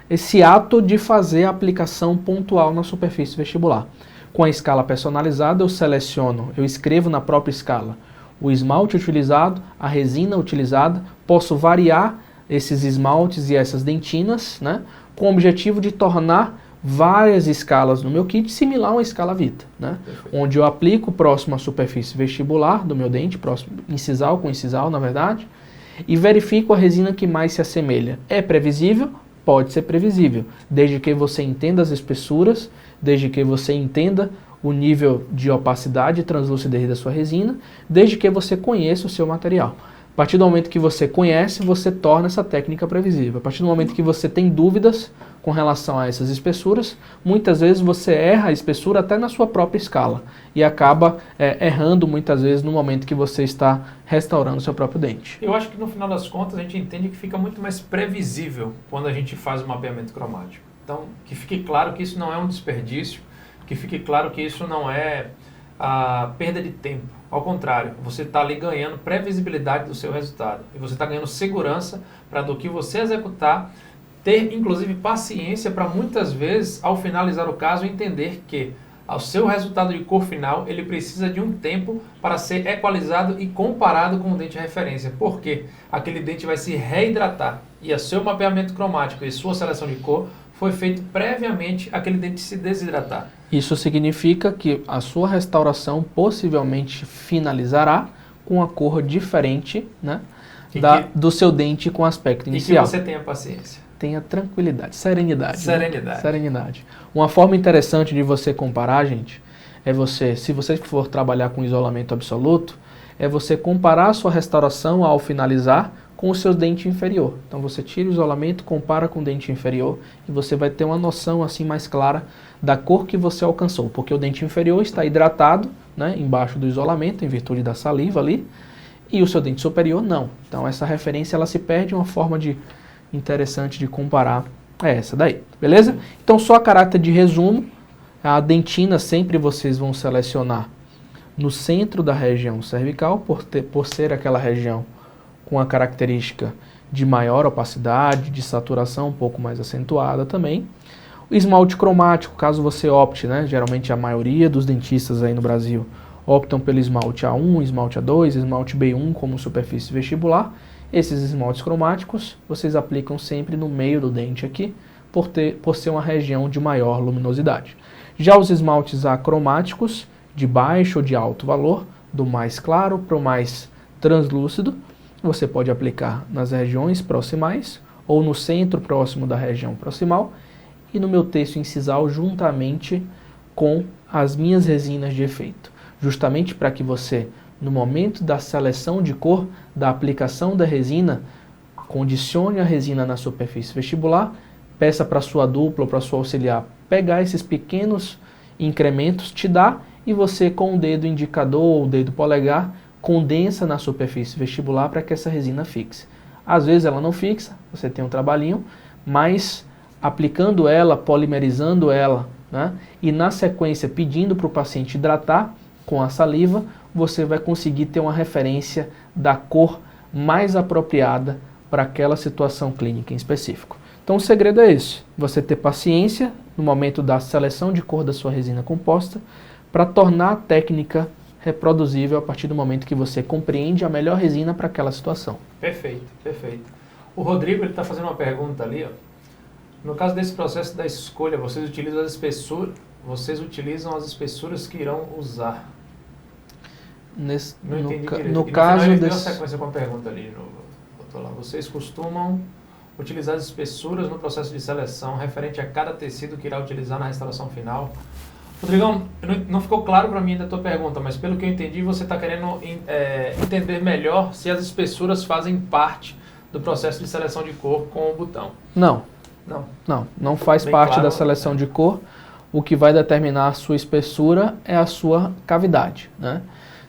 [SPEAKER 2] esse ato de fazer a aplicação pontual na superfície vestibular. Com a escala personalizada, eu seleciono, eu escrevo na própria escala o esmalte utilizado, a resina utilizada, posso variar esses esmaltes e essas dentinas, né, com o objetivo de tornar várias escalas no meu kit similar a uma escala Vita, né? Onde eu aplico próximo à superfície vestibular do meu dente, próximo incisal com incisal, na verdade, e verifico a resina que mais se assemelha. É previsível? Pode ser previsível, desde que você entenda as espessuras, desde que você entenda o nível de opacidade e translucidez da sua resina, desde que você conheça o seu material. A partir do momento que você conhece, você torna essa técnica previsível. A partir do momento que você tem dúvidas com relação a essas espessuras, muitas vezes você erra a espessura até na sua própria escala e acaba errando muitas vezes no momento que você está restaurando o seu próprio dente.
[SPEAKER 1] Eu acho que no final das contas a gente entende que fica muito mais previsível quando a gente faz o mapeamento cromático. Então, que fique claro que isso não é um desperdício, que fique claro que isso não é a perda de tempo. Ao contrário, você está ali ganhando previsibilidade do seu resultado. E você está ganhando segurança para do que você executar, ter inclusive paciência para muitas vezes, ao finalizar o caso, entender que o seu resultado de cor final, ele precisa de um tempo para ser equalizado e comparado com o dente de referência. Porque aquele dente vai se reidratar. E o seu mapeamento cromático e sua seleção de cor foi feito previamente aquele dente se desidratar.
[SPEAKER 2] Isso significa que a sua restauração possivelmente finalizará com a cor diferente, né, do seu dente com aspecto inicial.
[SPEAKER 1] E que você tenha paciência.
[SPEAKER 2] Tenha tranquilidade, serenidade.
[SPEAKER 1] Serenidade.
[SPEAKER 2] Né? Serenidade. Uma forma interessante de você comparar, gente, é se você for trabalhar com isolamento absoluto, é você comparar a sua restauração ao finalizar com o seu dente inferior. Então você tira o isolamento, compara com o dente inferior e você vai ter uma noção assim mais clara da cor que você alcançou, porque o dente inferior está hidratado, né, embaixo do isolamento, em virtude da saliva ali, e o seu dente superior não. Então essa referência ela se perde, uma forma interessante de comparar é essa daí, beleza? Então só a caráter de resumo, a dentina sempre vocês vão selecionar no centro da região cervical, por ser aquela região com a característica de maior opacidade, de saturação um pouco mais acentuada também. O esmalte cromático, caso você opte, né, geralmente a maioria dos dentistas aí no Brasil optam pelo esmalte A1, esmalte A2, esmalte B1 como superfície vestibular. Esses esmaltes cromáticos vocês aplicam sempre no meio do dente aqui, por ser uma região de maior luminosidade. Já os esmaltes acromáticos, de baixo ou de alto valor, do mais claro para o mais translúcido, você pode aplicar nas regiões proximais ou no centro próximo da região proximal e no meu terço incisal juntamente com as minhas resinas de efeito, justamente para que você, no momento da seleção de cor, da aplicação da resina, condicione a resina na superfície vestibular, peça para sua dupla ou para sua auxiliar pegar esses pequenos incrementos, te dá, e você com o dedo indicador ou o dedo polegar condensa na superfície vestibular para que essa resina fixe. Às vezes ela não fixa, você tem um trabalhinho, mas aplicando ela, polimerizando ela, né, e na sequência pedindo para o paciente hidratar com a saliva, você vai conseguir ter uma referência da cor mais apropriada para aquela situação clínica em específico. Então o segredo é esse, você ter paciência no momento da seleção de cor da sua resina composta para tornar a técnica reproduzível a partir do momento que você compreende a melhor resina para aquela situação.
[SPEAKER 1] Perfeito, perfeito. O Rodrigo está fazendo uma pergunta ali. Ó. No caso desse processo da escolha, vocês utilizam as espessuras que irão usar? Não entendi direito.
[SPEAKER 2] No caso
[SPEAKER 1] final,
[SPEAKER 2] desse...
[SPEAKER 1] deu uma sequência com a pergunta ali. Lá. Vocês costumam utilizar as espessuras no processo de seleção referente a cada tecido que irá utilizar na restauração final? Rodrigão, não ficou claro para mim ainda a tua pergunta, mas pelo que eu entendi, você está querendo entender melhor se as espessuras fazem parte do processo de seleção de cor com o botão.
[SPEAKER 2] Não faz
[SPEAKER 1] Bem
[SPEAKER 2] parte
[SPEAKER 1] claro,
[SPEAKER 2] da seleção de cor. O que vai determinar a sua espessura é a sua cavidade, né?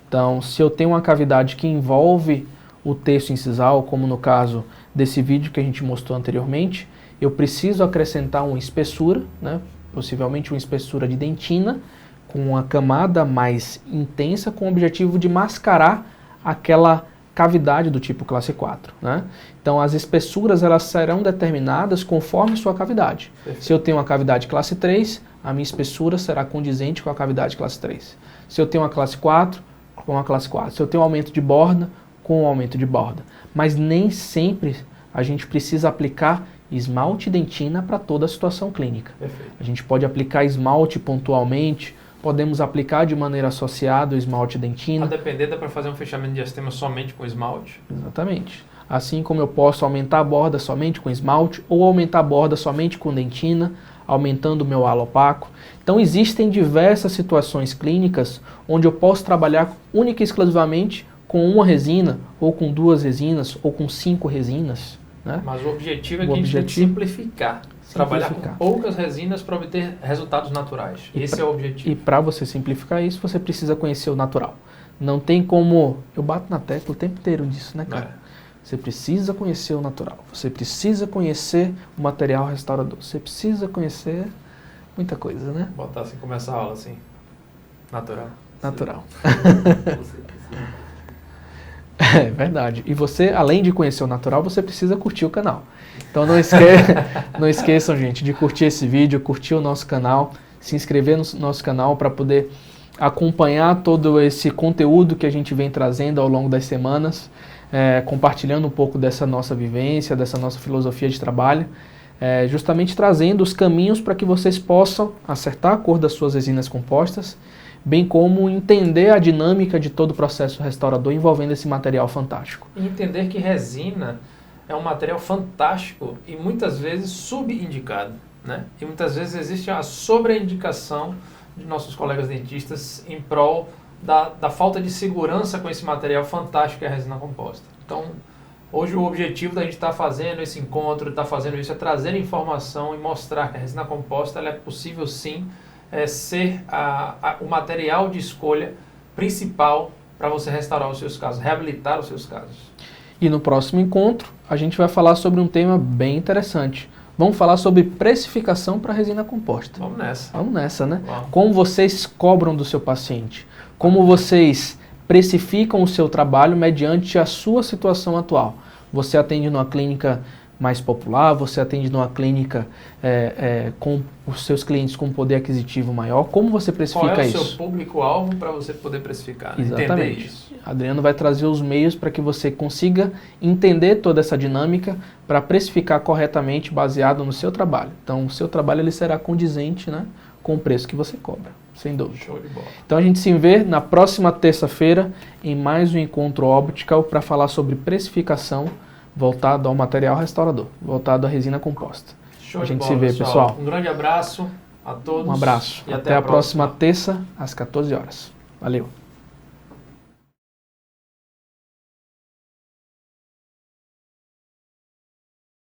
[SPEAKER 2] Então, se eu tenho uma cavidade que envolve o terço incisal, como no caso desse vídeo que a gente mostrou anteriormente, eu preciso acrescentar uma espessura, né? Possivelmente uma espessura de dentina, com uma camada mais intensa, com o objetivo de mascarar aquela cavidade do tipo classe 4. Né? Então as espessuras elas serão determinadas conforme sua cavidade. Perfeito. Se eu tenho uma cavidade classe 3, a minha espessura será condizente com a cavidade classe 3. Se eu tenho uma classe 4, com a classe 4. Se eu tenho um aumento de borda, com o aumento de borda. Mas nem sempre a gente precisa aplicar esmalte e dentina para toda a situação clínica. Perfeito. A gente pode aplicar esmalte pontualmente, podemos aplicar de maneira associada o esmalte e dentina.
[SPEAKER 1] A depender, dá para fazer um fechamento de diastema somente com esmalte?
[SPEAKER 2] Exatamente. Assim como eu posso aumentar a borda somente com esmalte ou aumentar a borda somente com dentina, aumentando o meu halo opaco. Então existem diversas situações clínicas onde eu posso trabalhar única e exclusivamente com uma resina, ou com 2 resinas, ou com 5 resinas. Né?
[SPEAKER 1] Mas o objetivo é que a gente tem que simplificar. Trabalhar com poucas resinas para obter resultados naturais. Esse é o objetivo.
[SPEAKER 2] E para você simplificar isso, você precisa conhecer o natural. Não tem como... Eu bato na tecla o tempo inteiro disso, né, cara? Você precisa conhecer o natural. Você precisa conhecer o material restaurador. Você precisa conhecer muita coisa, né?
[SPEAKER 1] Botar assim, começar a aula assim. Natural.
[SPEAKER 2] Natural. É verdade. E você, além de conhecer o natural, você precisa curtir o canal. Então não esqueçam, gente, de curtir esse vídeo, curtir o nosso canal, se inscrever no nosso canal para poder acompanhar todo esse conteúdo que a gente vem trazendo ao longo das semanas, compartilhando um pouco dessa nossa vivência, dessa nossa filosofia de trabalho, justamente trazendo os caminhos para que vocês possam acertar a cor das suas resinas compostas, bem como entender a dinâmica de todo o processo restaurador envolvendo esse material fantástico.
[SPEAKER 1] E entender que resina é um material fantástico e muitas vezes subindicado, né? E muitas vezes existe a sobreindicação de nossos colegas dentistas em prol da falta de segurança com esse material fantástico que é a resina composta. Então, hoje o objetivo da gente estar fazendo esse encontro, estar fazendo isso, é trazer informação e mostrar que a resina composta ela é possível sim ser o material de escolha principal para você restaurar os seus casos, reabilitar os seus casos.
[SPEAKER 2] E no próximo encontro, a gente vai falar sobre um tema bem interessante. Vamos falar sobre precificação para resina composta.
[SPEAKER 1] Vamos nessa.
[SPEAKER 2] Vamos nessa, né?
[SPEAKER 1] Vamos.
[SPEAKER 2] Como vocês cobram do seu paciente? Como vocês precificam o seu trabalho mediante a sua situação atual? Você atende numa clínica mais popular, você atende numa clínica com os seus clientes com poder aquisitivo maior. Como você precifica
[SPEAKER 1] Qual é o
[SPEAKER 2] isso?
[SPEAKER 1] seu público-alvo para você poder precificar, né? Entender
[SPEAKER 2] Exatamente.
[SPEAKER 1] isso.
[SPEAKER 2] Adriano vai trazer os meios para que você consiga entender toda essa dinâmica para precificar corretamente baseado no seu trabalho. Então, o seu trabalho ele será condizente, né, com o preço que você cobra, sem dúvida.
[SPEAKER 1] Show de bola.
[SPEAKER 2] Então, a gente se vê na próxima terça-feira em mais um encontro Optical para falar sobre precificação voltado ao material restaurador, voltado à resina composta.
[SPEAKER 1] Show
[SPEAKER 2] A
[SPEAKER 1] de
[SPEAKER 2] gente
[SPEAKER 1] bola,
[SPEAKER 2] se vê, pessoal.
[SPEAKER 1] Um grande abraço a todos.
[SPEAKER 2] Um abraço.
[SPEAKER 1] E
[SPEAKER 2] Até a próxima terça, às 14 horas. Valeu.